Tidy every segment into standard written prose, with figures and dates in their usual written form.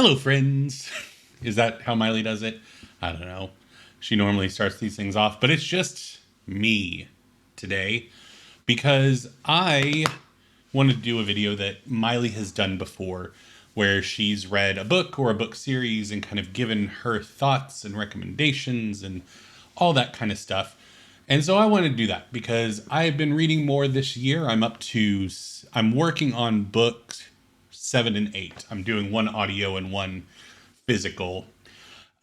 Hello, friends. Is that how Miley does it? I don't know. She normally starts these things off, but it's just me today because I wanted to do a video that Miley has done before where she's read a book or a book series and kind of given her thoughts and recommendations and all that kind of stuff. And so I wanted to do that because I've been reading more this year. I'm working on books 7 and 8. I'm doing one audio and one physical.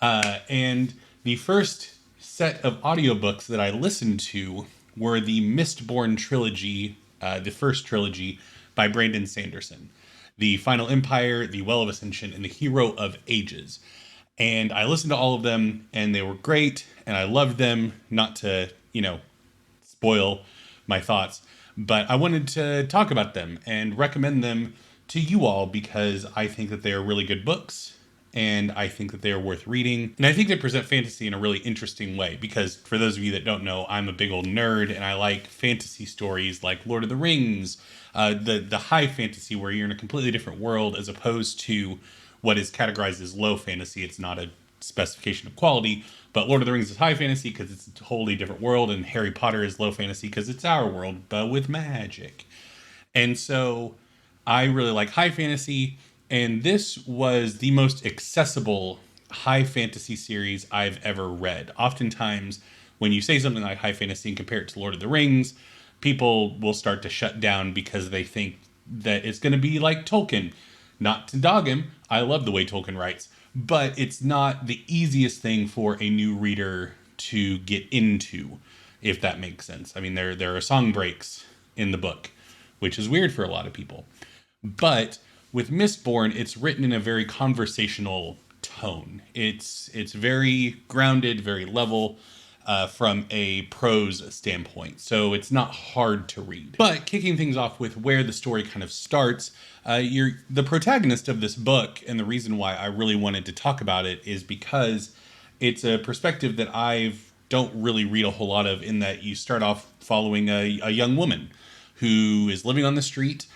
And the first set of audiobooks that I listened to were the Mistborn Trilogy, the first trilogy by Brandon Sanderson. The Final Empire, The Well of Ascension, and The Hero of Ages. And I listened to all of them, and they were great, and I loved them. Not to, spoil my thoughts, but I wanted to talk about them and recommend them to you all because I think that they are really good books, and I think that they are worth reading. And I think they present fantasy in a really interesting way because, for those of you that don't know, I'm a big old nerd, and I like fantasy stories like Lord of the Rings, the high fantasy where you're in a completely different world as opposed to what is categorized as low fantasy. It's not a specification of quality, but Lord of the Rings is high fantasy because it's a totally different world, and Harry Potter is low fantasy because it's our world, but with magic. And so I really like high fantasy, and this was the most accessible high fantasy series I've ever read. Oftentimes, when you say something like high fantasy and compare it to Lord of the Rings, people will start to shut down because they think that it's going to be like Tolkien. Not to dog him, I love the way Tolkien writes, but it's not the easiest thing for a new reader to get into, if that makes sense. I mean, there are song breaks in the book, which is weird for a lot of people. But with Mistborn, it's written in a very conversational tone. It's very grounded, very level, from a prose standpoint. So it's not hard to read. But kicking things off with where the story kind of starts, you're the protagonist of this book, and the reason why I really wanted to talk about it is because it's a perspective that I don't really read a whole lot of, in that you start off following a young woman who is living on the street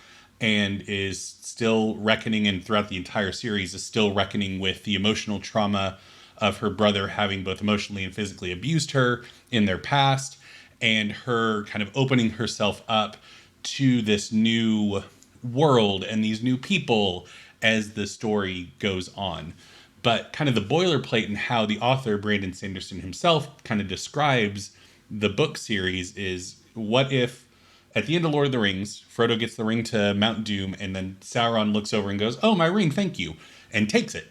and is still reckoning, and throughout the entire series is still reckoning with the emotional trauma of her brother having both emotionally and physically abused her in their past, and her kind of opening herself up to this new world and these new people as the story goes on. But kind of the boilerplate and how the author, Brandon Sanderson himself, kind of describes the book series is, what if at the end of Lord of the Rings, Frodo gets the ring to Mount Doom, and then Sauron looks over and goes, "Oh, my ring, thank you," and takes it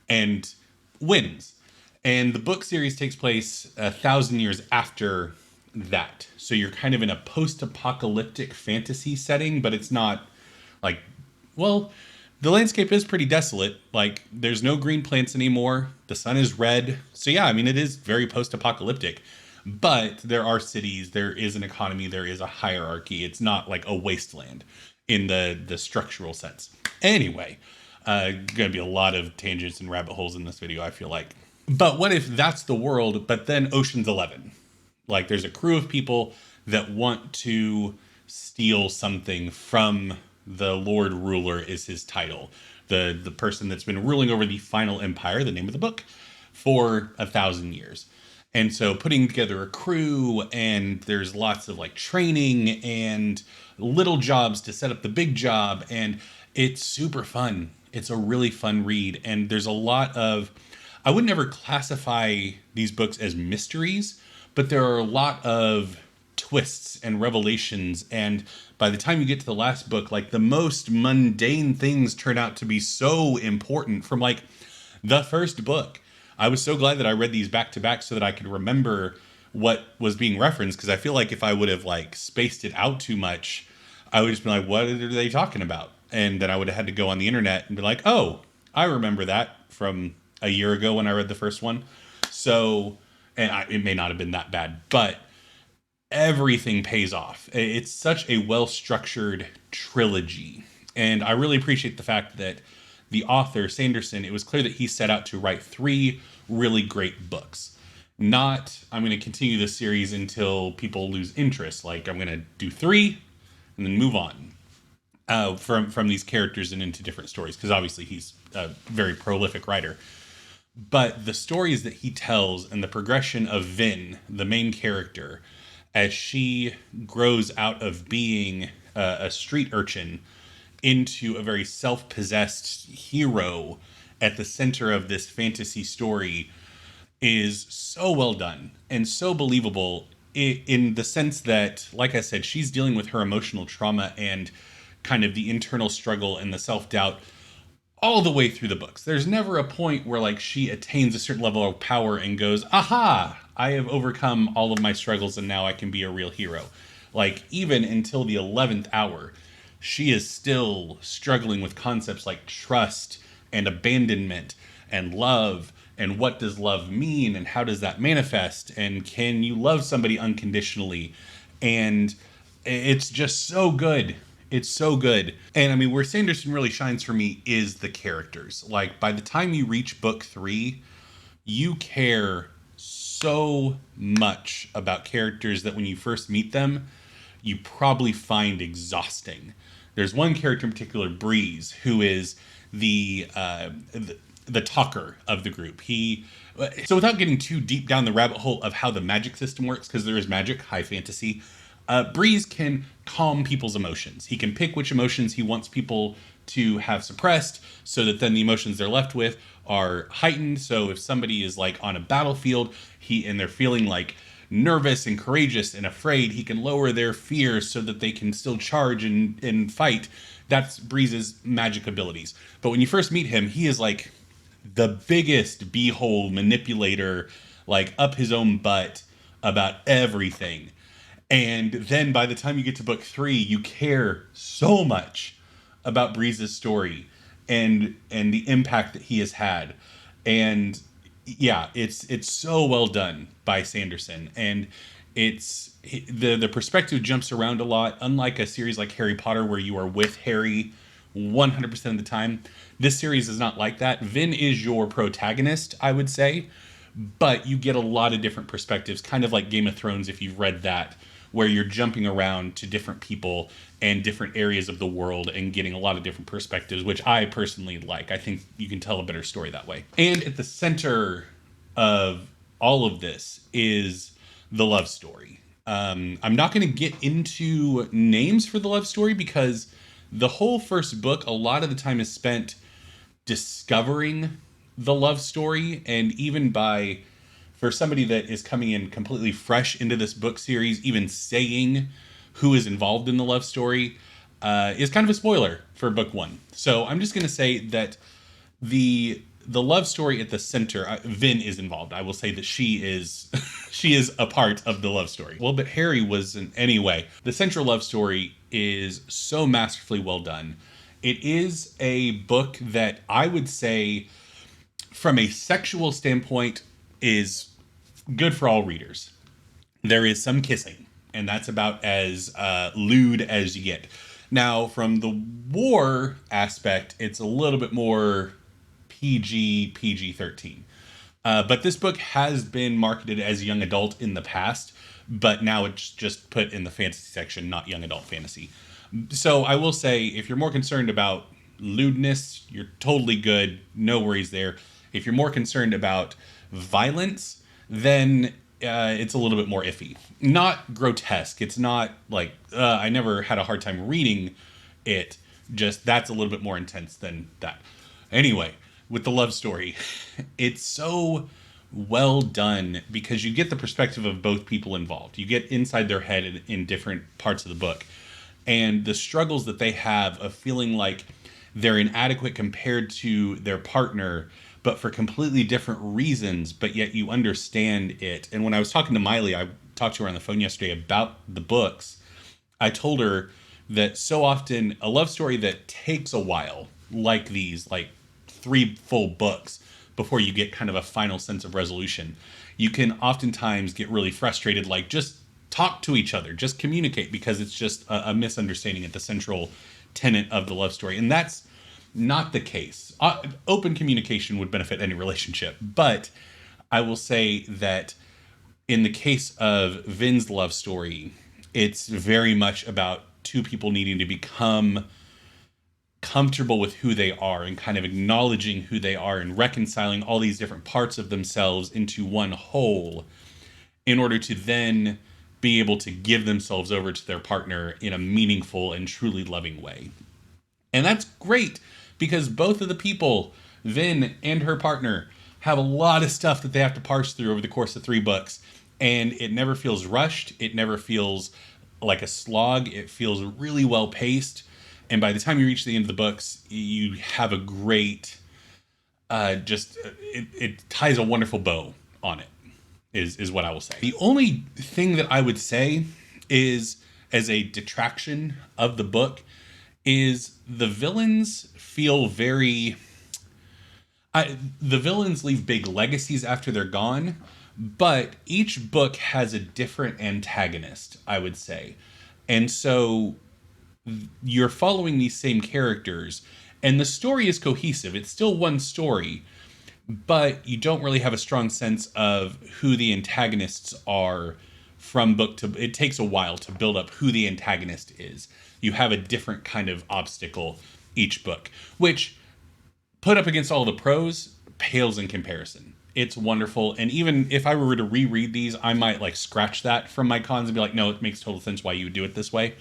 and wins. And the book series takes place 1,000 years after that. So you're kind of in a post-apocalyptic fantasy setting, but it's not like, well, the landscape is pretty desolate. Like, there's no green plants anymore. The sun is red. So yeah, I mean, it is very post-apocalyptic. But there are cities, there is an economy, there is a hierarchy. It's not like a wasteland in the structural sense. Anyway, gonna be a lot of tangents and rabbit holes in this video, I feel like. But what if that's the world, but then Ocean's 11? Like, there's a crew of people that want to steal something from the Lord Ruler, is his title. The person that's been ruling over the Final Empire, the name of the book, for 1,000 years. And so putting together a crew, and there's lots of like training and little jobs to set up the big job. And it's super fun. It's a really fun read. And there's a lot of, I would never classify these books as mysteries, but there are a lot of twists and revelations. And by the time you get to the last book, like, the most mundane things turn out to be so important from like the first book. I was so glad that I read these back to back so that I could remember what was being referenced, because I feel like if I would have like spaced it out too much, I would just be like, what are they talking about? And then I would have had to go on the internet and be like, oh, I remember that from a year ago when I read the first one. So, it may not have been that bad, but everything pays off. It's such a well-structured trilogy. And I really appreciate the fact that the author, Sanderson, it was clear that he set out to write 3 really great books. Not, I'm going to continue this series until people lose interest. Like, I'm going to do 3 and then move on. from these characters and into different stories, because obviously he's a very prolific writer. But the stories that he tells and the progression of Vin, the main character, as she grows out of being a street urchin into a very self-possessed hero at the center of this fantasy story, is so well done and so believable, in the sense that, like I said, she's dealing with her emotional trauma and kind of the internal struggle and the self-doubt all the way through the books. There's never a point where like she attains a certain level of power and goes, aha, I have overcome all of my struggles and now I can be a real hero. Like, even until the 11th hour, she is still struggling with concepts like trust and abandonment and love, and what does love mean and how does that manifest, and can you love somebody unconditionally. And it's just so good. It's so good. And I mean, where Sanderson really shines for me is the characters. Like, by the time you reach book 3, you care so much about characters that when you first meet them, you probably find exhausting. There's one character in particular, Breeze, who is the talker of the group. So without getting too deep down the rabbit hole of how the magic system works, because there is magic, high fantasy, Breeze can calm people's emotions. He can pick which emotions he wants people to have suppressed, so that then the emotions they're left with are heightened. So if somebody is like on a battlefield, and they're feeling like nervous and courageous and afraid, he can lower their fears so that they can still charge and fight. That's Breeze's magic abilities. But when you first meet him, he is like the biggest beehole manipulator, like up his own butt about everything. And then by the time you get to book 3, you care so much about Breeze's story and the impact that he has had. And yeah, it's so well done by Sanderson. And the perspective jumps around a lot, unlike a series like Harry Potter where you are with Harry 100% of the time. This series is not like that. Vin is your protagonist, I would say, but you get a lot of different perspectives, kind of like Game of Thrones, if you've read that, where you're jumping around to different people and different areas of the world and getting a lot of different perspectives, which I personally like. I think you can tell a better story that way. And at the center of all of this is the love story. I'm not going to get into names for the love story, because the whole first book, a lot of the time is spent discovering the love story. And even for somebody that is coming in completely fresh into this book series, even saying who is involved in the love story is kind of a spoiler for book 1. So I'm just going to say that the love story at the center, Vin is involved. I will say that she is she is a part of the love story. Well, but Harry wasn't anyway. The central love story is so masterfully well done. It is a book that I would say, from a sexual standpoint, is good for all readers. There is some kissing, and that's about as lewd as you get. Now, from the war aspect, it's a little bit more PG-13. But this book has been marketed as young adult in the past, but now it's just put in the fantasy section, not young adult fantasy. So I will say, if you're more concerned about lewdness, you're totally good. No worries there. If you're more concerned about violence, then it's a little bit more iffy. Not grotesque. It's not like, I never had a hard time reading it. Just that's a little bit more intense than that. Anyway, with the love story, it's so well done because you get the perspective of both people involved. You get inside their head in different parts of the book, and the struggles that they have of feeling like they're inadequate compared to their partner, but for completely different reasons, but yet you understand it. And when I was talking to Miley, I talked to her on the phone yesterday about the books. I told her that so often a love story that takes a while, like these, like 3 full books before you get kind of a final sense of resolution, you can oftentimes get really frustrated, like, just talk to each other, just communicate, because it's just a misunderstanding at the central tenet of the love story. And that's not the case. Open communication would benefit any relationship, but I will say that in the case of Vin's love story, it's very much about 2 people needing to become comfortable with who they are and kind of acknowledging who they are and reconciling all these different parts of themselves into one whole in order to then be able to give themselves over to their partner in a meaningful and truly loving way. And that's great because both of the people, Vin and her partner, have a lot of stuff that they have to parse through over the course of 3 books. And it never feels rushed. It never feels like a slog. It feels really well paced. And by the time you reach the end of the books, you have a great, it ties a wonderful bow on it, is what I will say. The only thing that I would say is, as a detraction of the book, is the villains feel very... the villains leave big legacies after they're gone, but each book has a different antagonist, I would say. And so you're following these same characters, and the story is cohesive. It's still one story, but you don't really have a strong sense of who the antagonists are from book to... It takes a while to build up who the antagonist is. You have a different kind of obstacle each book, which, put up against all the pros, pales in comparison. It's wonderful. And even if I were to reread these, I might like scratch that from my cons and be like, no, it makes total sense why you would do it this way.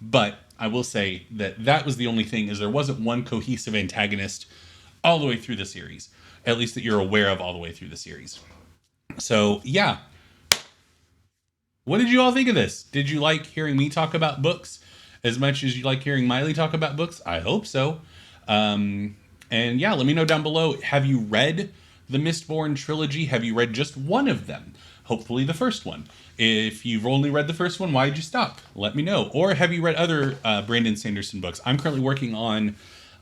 But I will say that that was the only thing, is there wasn't one cohesive antagonist all the way through the series, at least that you're aware of all the way through the series. So yeah. What did you all think of this? Did you like hearing me talk about books as much as you like hearing Miley talk about books? I hope so. And yeah, let me know down below. Have you read the Mistborn Trilogy? Have you read just one of them? Hopefully the first one. If you've only read the first one, why did you stop? Let me know. Or have you read other Brandon Sanderson books? I'm currently working on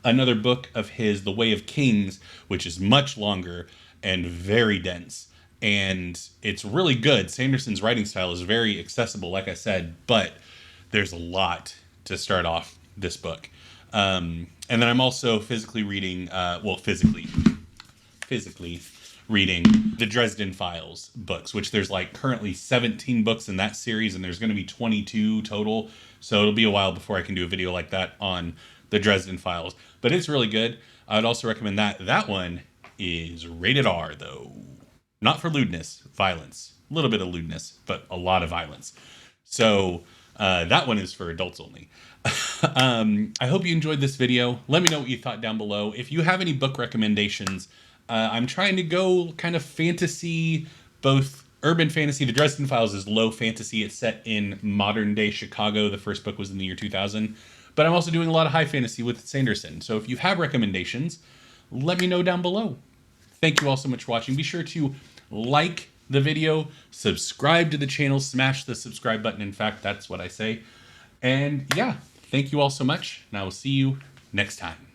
another book of his, The Way of Kings, which is much longer and very dense. And it's really good. Sanderson's writing style is very accessible, like I said, but there's a lot to start off this book. And then I'm also physically reading, physically reading the Dresden Files books, which there's like currently 17 books in that series, and there's going to be 22 total. So it'll be a while before I can do a video like that on the Dresden Files. But it's really good. I would also recommend that. That one is rated R, though. Not for lewdness, violence. A little bit of lewdness, but a lot of violence. So that one is for adults only. I hope you enjoyed this video. Let me know what you thought down below. If you have any book recommendations, I'm trying to go kind of fantasy, both urban fantasy. The Dresden Files is low fantasy. It's set in modern day Chicago. The first book was in the year 2000. But I'm also doing a lot of high fantasy with Sanderson. So if you have recommendations, let me know down below. Thank you all so much for watching. Be sure to like the video, subscribe to the channel, smash the subscribe button. In fact, that's what I say. And yeah, thank you all so much, and I will see you next time.